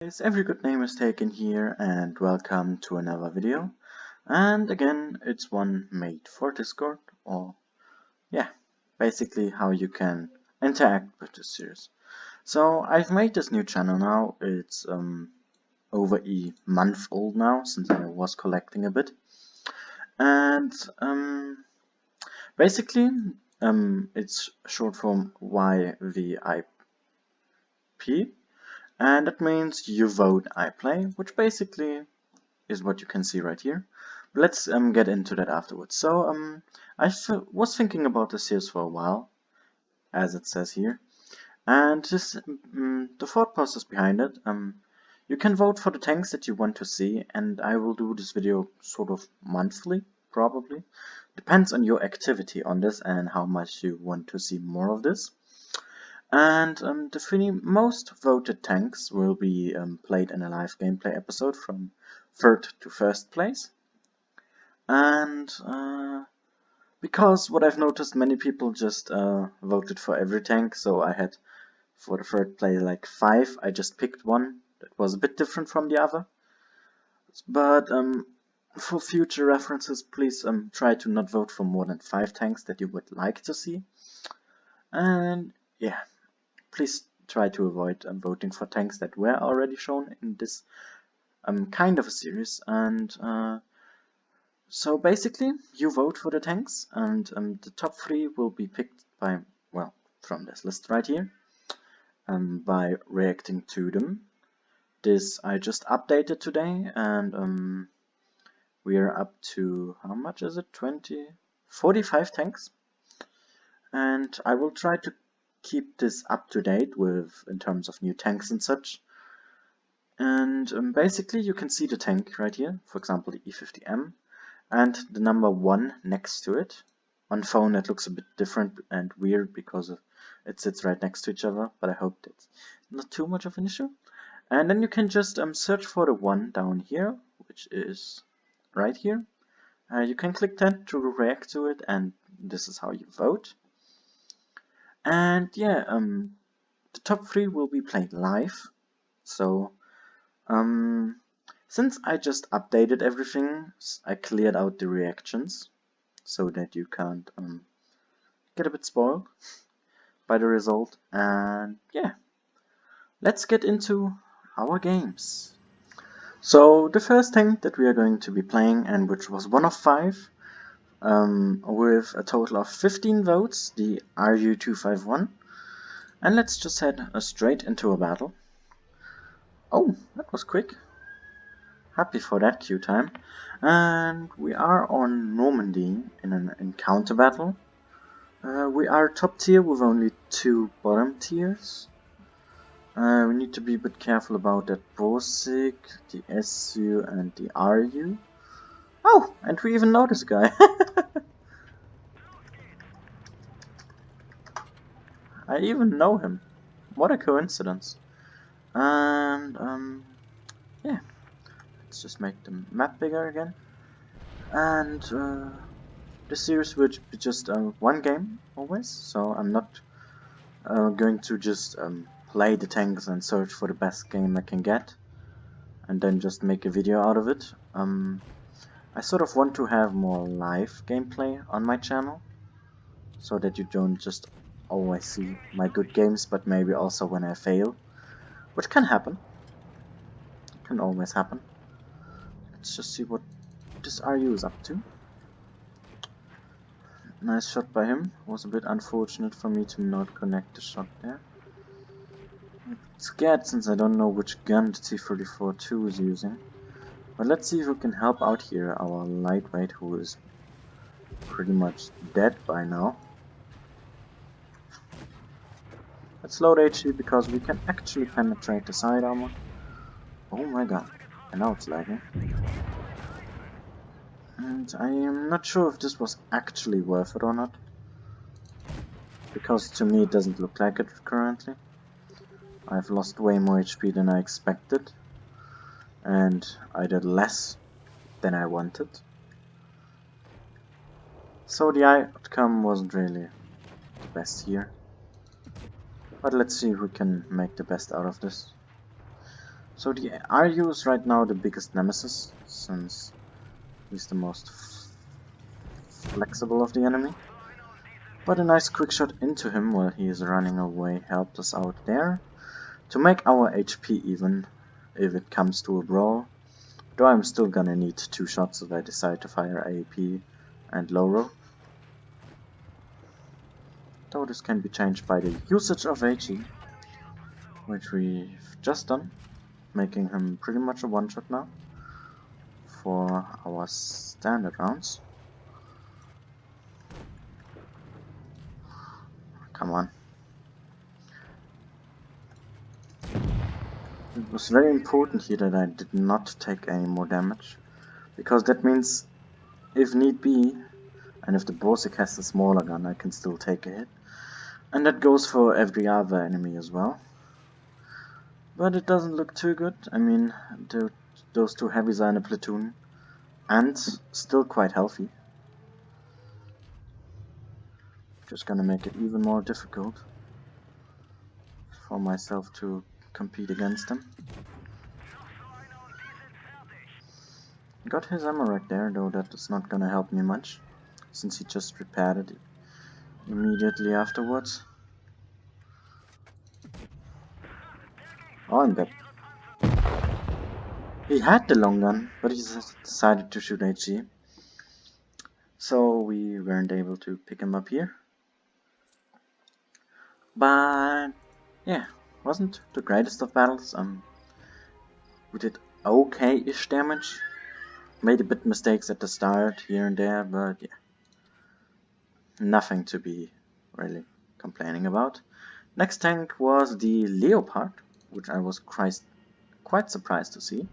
Guys, every good name is taken here, and welcome to another video. And again, it's one made for Discord, or yeah, basically how you can interact with this series. So I've made this new channel now. It's over a month old now, since I was collecting a bit. And basically, it's short form YVIP. And that means you vote, I play, which basically is what you can see right here. But let's get into that afterwards. So I was thinking about this series for a while, as it says here, and this the thought process behind it. You can vote for the tanks that you want to see, and I will do this video sort of monthly, probably. Depends on your activity on this and how much you want to see more of this. And the 3 most voted tanks will be played in a live gameplay episode from 3rd to 1st place. And because what I've noticed, many people just voted for every tank, so I had for the 3rd place like 5. I just picked one that was a bit different from the other. But for future references, please try to not vote for more than 5 tanks that you would like to see. And yeah. Please try to avoid voting for tanks that were already shown in this kind of a series. And so basically, you vote for the tanks, and the top 3 will be picked by, well, from this list right here, by reacting to them. This I just updated today, and we are up to, how much is it? 45 tanks. And I will try to keep this up to date with in terms of new tanks and such. And basically you can see the tank right here, for example the E50M, and the number 1 next to it. On phone it looks a bit different and weird because it sits right next to each other, but I hope that's not too much of an issue. And then you can just search for the one down here, which is right here. You can click that to react to it, and this is how you vote. And yeah, the top 3 will be played live. So since I just updated everything, I cleared out the reactions so that you can't get a bit spoiled by the result. And yeah, let's get into our games. So the first tank that we are going to be playing, and which was one of 5, with a total of 15 votes, the RU251. And let's just head straight into a battle. Oh, that was quick. Happy for that queue time. And we are on Normandy in an encounter battle. We are top tier with only 2 bottom tiers. We need to be a bit careful about that Borsig, the SU and the RU. Oh, and we even know this guy. I even know him. What a coincidence. And yeah, let's just make the map bigger again. And this series will be just one game always, so I'm not going to just play the tanks and search for the best game I can get and then just make a video out of it. I sort of want to have more live gameplay on my channel, so that you don't just always see my good games, but maybe also when I fail, which can happen. It can always happen. Let's just see what this RU is up to. Nice shot by him. Was a bit unfortunate for me to not connect the shot there. I'm scared since I don't know which gun the T-34-2 is using. But let's see if we can help out here our lightweight, who is pretty much dead by now. Let's load HE because we can actually penetrate the side armor. Oh my god, and now it's lagging. And I am not sure if this was actually worth it or not, because to me it doesn't look like it currently. I've lost way more HP than I expected, and I did less than I wanted. So the outcome wasn't really the best here. But let's see if we can make the best out of this. So the RU is right now the biggest nemesis, since he's the most flexible of the enemy. But a nice quick shot into him while he is running away helped us out there to make our HP even if it comes to a brawl. Though I'm still gonna need 2 shots if I decide to fire AAP and low roll. Though this can be changed by the usage of AG, which we've just done, making him pretty much a one-shot now for our standard rounds. Come on. It was very important here that I did not take any more damage, because that means if need be, and if the Borsig has a smaller gun, I can still take a hit. And that goes for every other enemy as well. But it doesn't look too good. I mean, those 2 heavies are in a platoon and still quite healthy. Just gonna make it even more difficult for myself to compete against them. Got his ammo right there, though that is not gonna help me much, since he just repaired it immediately afterwards. Oh, I'm dead. He had the long gun, but he decided to shoot HG. So we weren't able to pick him up here. But yeah, wasn't the greatest of battles. We did okay-ish damage. Made a bit mistakes at the start here and there, but yeah. Nothing to be really complaining about. Next tank was the Leopard, which I was quite surprised to see.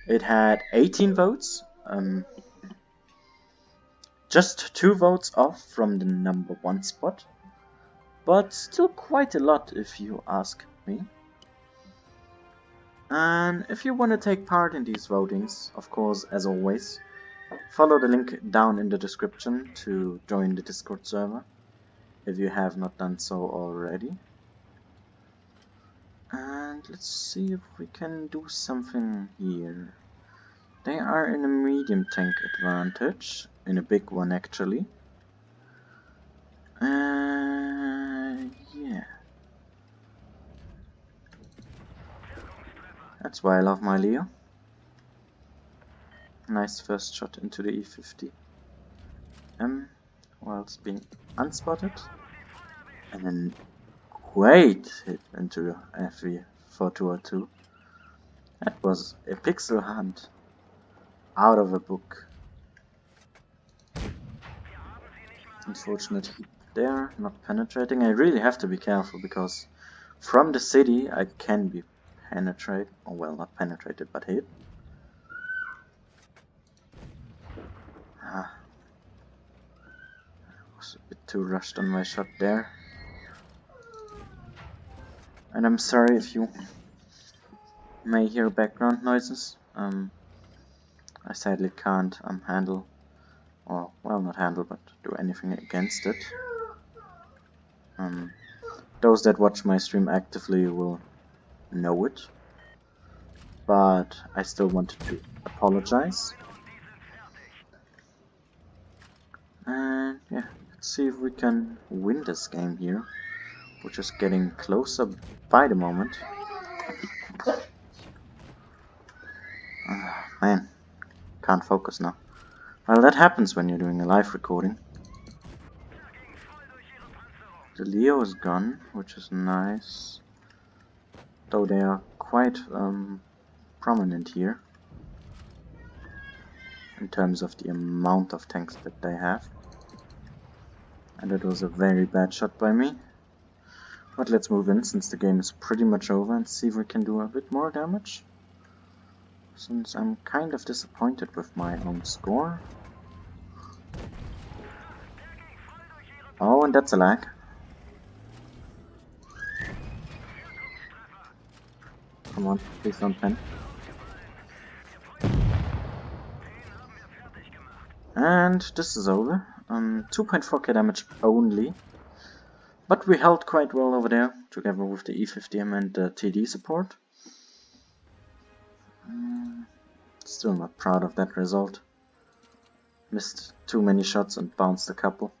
It had 18 votes, just 2 votes off from the number 1 spot, but still quite a lot if you ask me. And if you want to take part in these votings, of course, as always, follow the link down in the description to join the Discord server, if you have not done so already. And let's see if we can do something here. They are in a medium tank advantage, in a big one actually. Yeah. That's why I love my Leo. Nice first shot into the E50 whilst being unspotted. And then great hit into the FV 4202. That was a pixel hunt out of a book. Unfortunate hit there, not penetrating. I really have to be careful because from the city I can be penetrated, or well, not penetrated but hit. I was a bit too rushed on my shot there. And I'm sorry if you may hear background noises. I sadly can't handle, or well, not handle, but do anything against it. Those that watch my stream actively will know it, but I still wanted to apologize. And yeah, let's see if we can win this game here, which is getting closer by the moment. Man, can't focus now. Well, that happens when you're doing a live recording. The Leo is gone, which is nice, though they are quite prominent here in terms of the amount of tanks that they have. And that was a very bad shot by me. But let's move in, since the game is pretty much over, and see if we can do a bit more damage, since I'm kind of disappointed with my own score. Oh, and that's a lag. Come on, please don't pen. And this is over. 2.4k damage only. But we held quite well over there, together with the E50M and the TD support. Still not proud of that result. Missed too many shots and bounced a couple.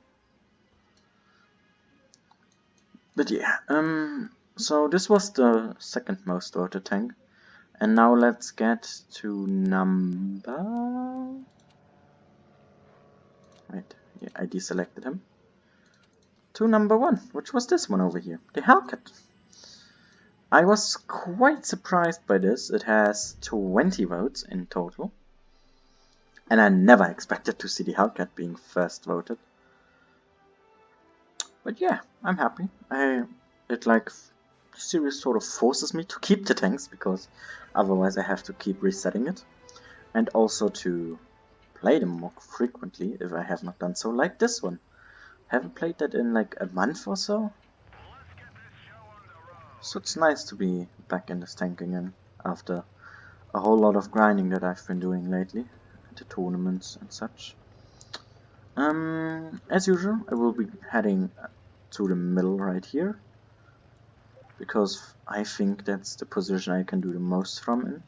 But yeah, so this was the second most voted tank. And now let's get to number... Wait, yeah, I deselected him. To number 1, which was this one over here, the Hellcat. I was quite surprised by this. It has 20 votes in total. And I never expected to see the Hellcat being first voted. But yeah, I'm happy. It like the series sort of forces me to keep the tanks, because otherwise I have to keep resetting it. And also to play them more frequently if I have not done so, like this one. Haven't played that in like a month or so. So it's nice to be back in this tank again after a whole lot of grinding that I've been doing lately, the tournaments and such. As usual, I will be heading to the middle right here, because I think that's the position I can do the most from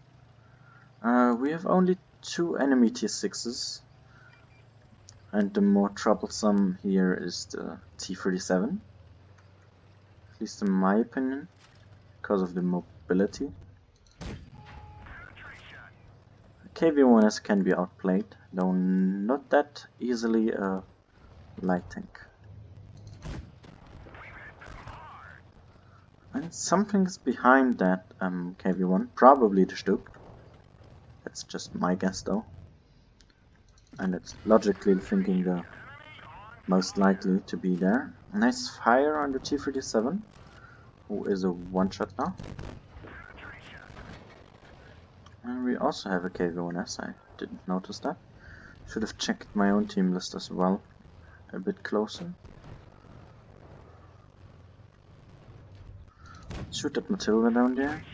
in. We have only 2 enemy tier 6s, and the more troublesome here is the T-37, at least in my opinion, because of the mobility. KV-1S can be outplayed, though not that easily a light tank. And something's behind that KV-1, probably the Stuck. That's just my guess though. And it's logically thinking the most likely to be there. Nice fire on the T-37, who is a one-shot now. And we also have a KV-1S, I didn't notice that. Should have checked my own team list as well, a bit closer. Shoot that Matilda down there.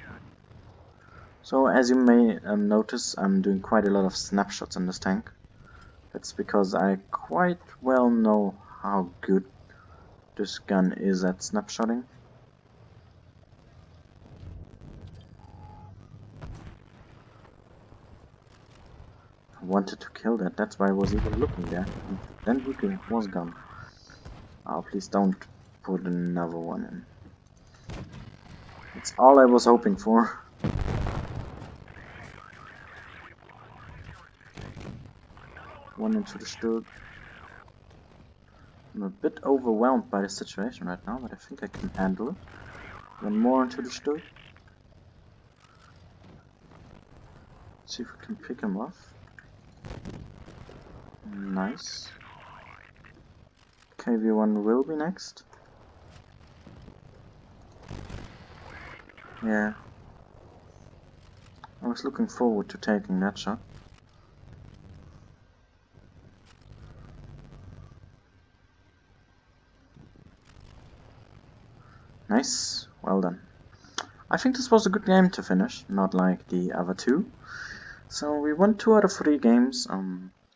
So as you may notice, I'm doing quite a lot of snapshots in this tank. That's because I quite well know how good this gun is at snapshotting. I wanted to kill that, that's why I was even looking there. And then Ruki was gone. Oh, please don't put another one in. That's all I was hoping for. One into the Stuck. I'm a bit overwhelmed by the situation right now, but I think I can handle it. One more into the Stuck. See if we can pick him off. Nice. KV-1 will be next. Yeah. I was looking forward to taking that shot. Nice. Well done. I think this was a good game to finish, not like the other two. So we won 2 out of 3 games.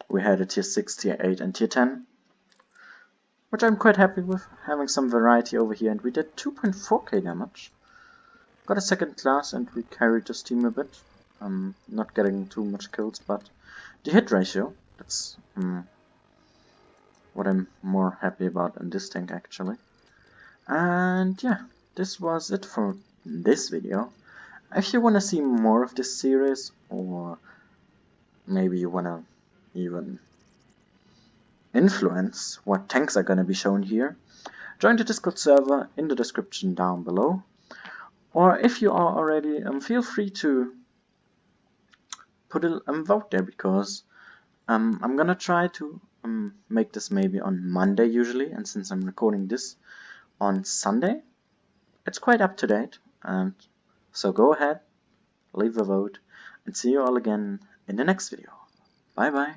We had a tier 6, tier 8 and tier 10. Which I'm quite happy with, having some variety over here, and we did 2.4k damage. Got a second class and we carried this team a bit. Not getting too much kills, but the hit ratio, that's what I'm more happy about in this tank actually. And yeah, this was it for this video. If you want to see more of this series, or maybe you want to even influence what tanks are going to be shown here, join the Discord server in the description down below. Or if you are already, feel free to put a vote there, because I'm gonna try to make this maybe on Monday usually, and since I'm recording this on Sunday, it's quite up to date. And so go ahead, leave a vote, and see you all again in the next video. Bye bye.